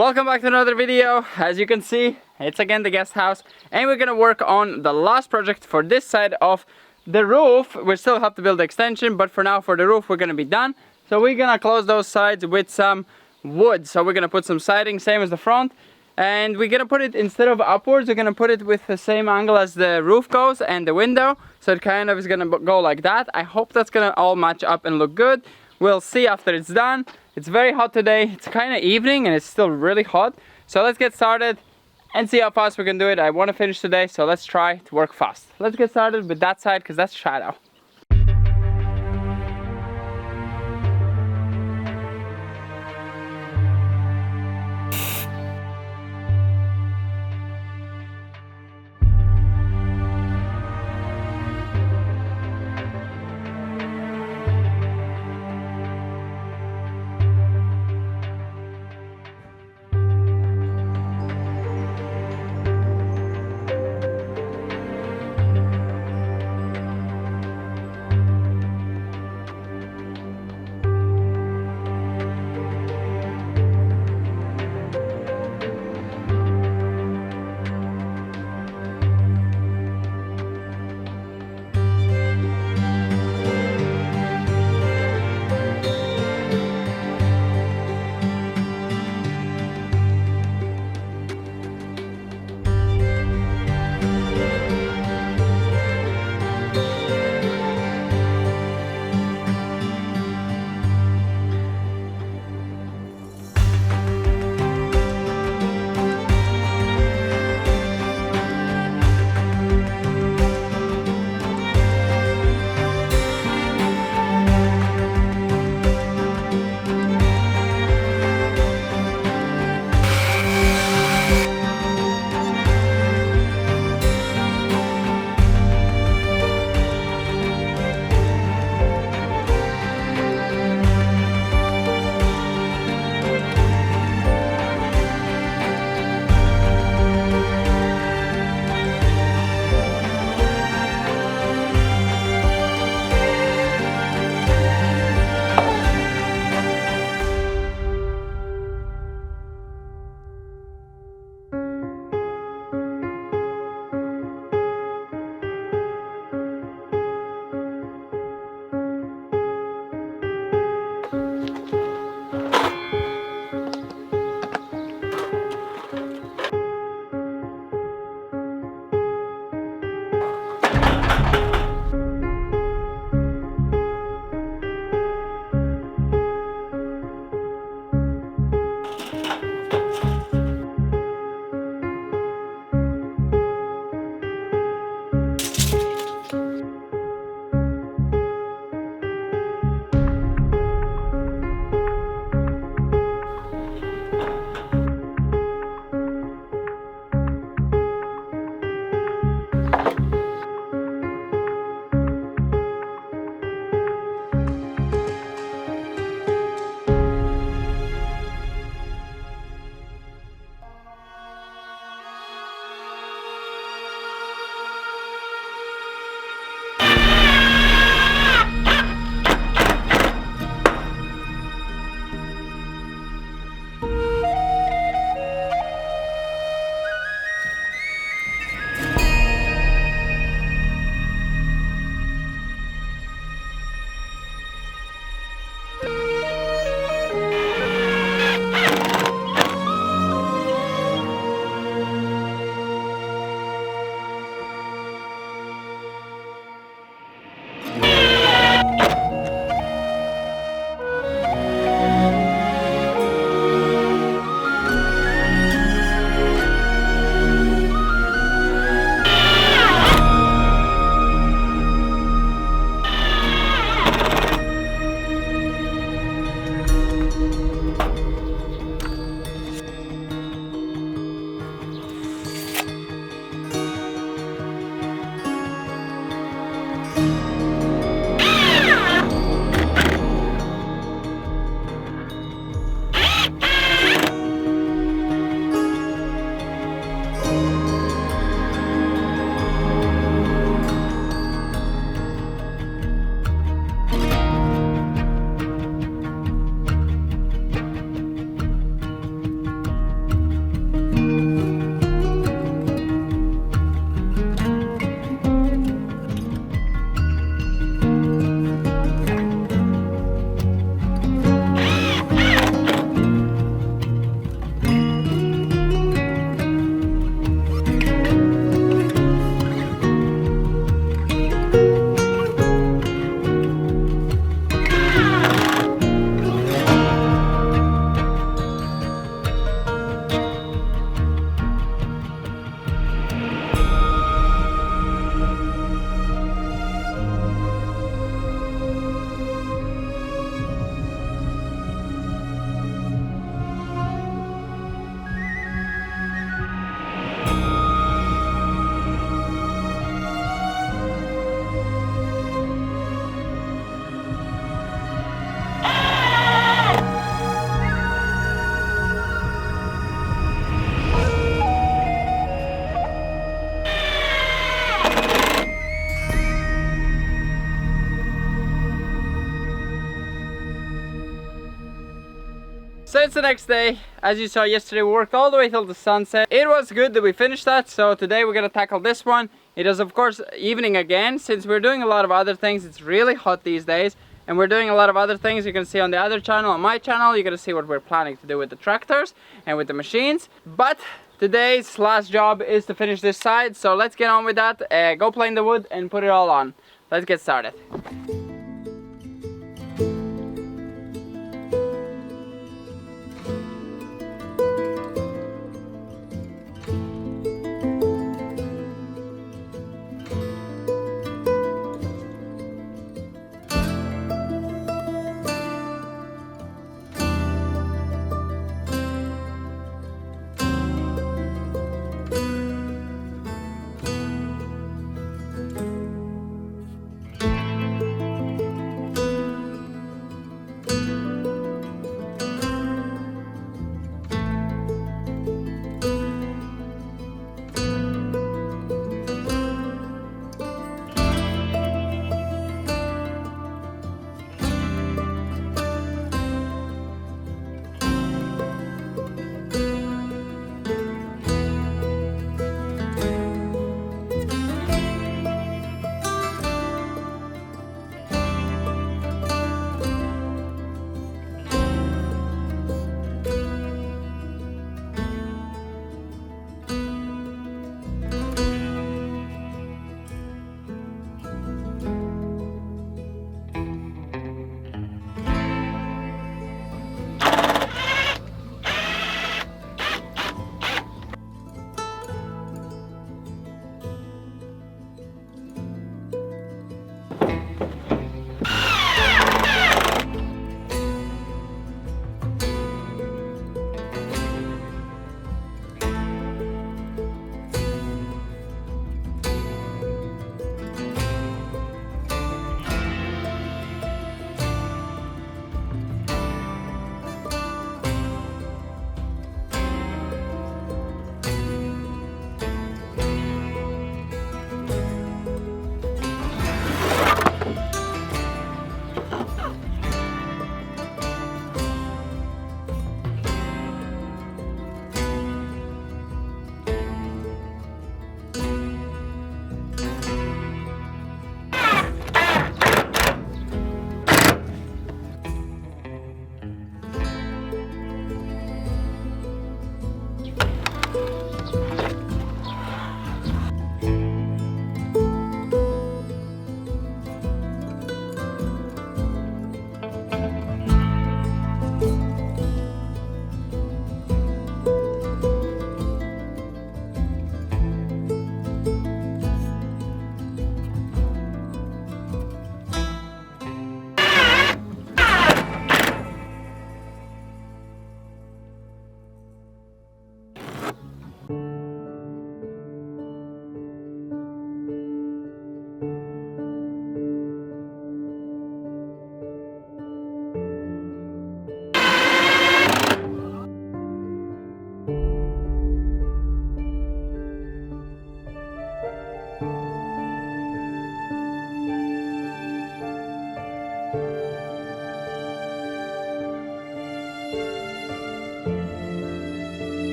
Welcome back to another video. As you can see, it's again the guest house, and we're gonna work on the last project for this side of the roof. We still have to build the extension, but for now, for the roof, we're gonna be done. So we're gonna close those sides with some wood. So we're gonna put some siding, same as the front, and we're gonna put it, instead of upwards, we're gonna put it with the same angle as the roof goes and the window. So it kind of is gonna go like that. I hope that's gonna all match up and look good. We'll see after it's done. It's very hot today. It's kind of evening and it's still really hot. So let's get started and see how fast we can do it. I want to finish today, so let's try to work fast. Let's get started with that side because that's shadow. So it's the next day. As you saw yesterday, we worked all the way till the sunset. It was good that we finished that, so today we're gonna tackle this one. It is of course evening again. Since we're doing a lot of other things, it's really hot these days, and we're doing a lot of other things. You can see on the other channel, on my channel, you're gonna see what we're planning to do with the tractors and with the machines. But today's last job is to finish this side, so let's get on with that. Go plane the wood and put it all on. Let's get started.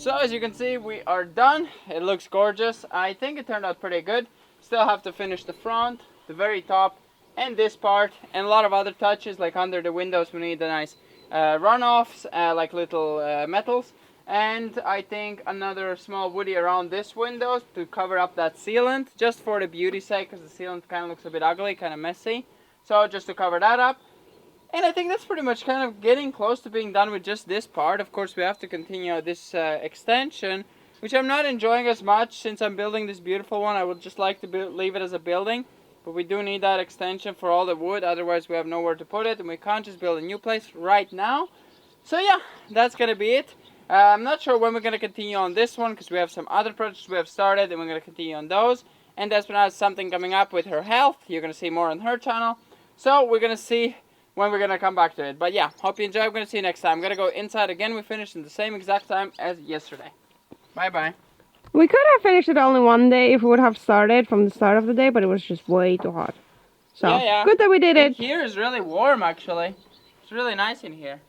So as you can see, we are done. It looks gorgeous. I think it turned out pretty good. Still have to finish the front, the very top, and this part, and a lot of other touches, like under the windows we need the nice runoffs, like little metals, and I think another small woody around this window to cover up that sealant, just for the beauty sake, because the sealant kind of looks a bit ugly, kind of messy. So just to cover that up. And I think that's pretty much kind of getting close to being done with just this part. Of course, we have to continue this extension, which I'm not enjoying as much since I'm building this beautiful one. I would just like to leave it as a building, but we do need that extension for all the wood, otherwise we have nowhere to put it, and we can't just build a new place right now. So yeah, that's gonna be it. I'm not sure when we're gonna continue on this one, because we have some other projects we have started, and we're gonna continue on those. And Despina has something coming up with her health. You're gonna see more on her channel. So we're gonna see when we're gonna come back to it. But yeah, hope you enjoy. I'm gonna see you next time. I'm gonna go inside again. We finished in the same exact time as yesterday. Bye bye. We could have finished it only one day if we would have started from the start of the day, but it was just way too hot. So yeah. good that we did it. Here is really warm actually. It's really nice in here.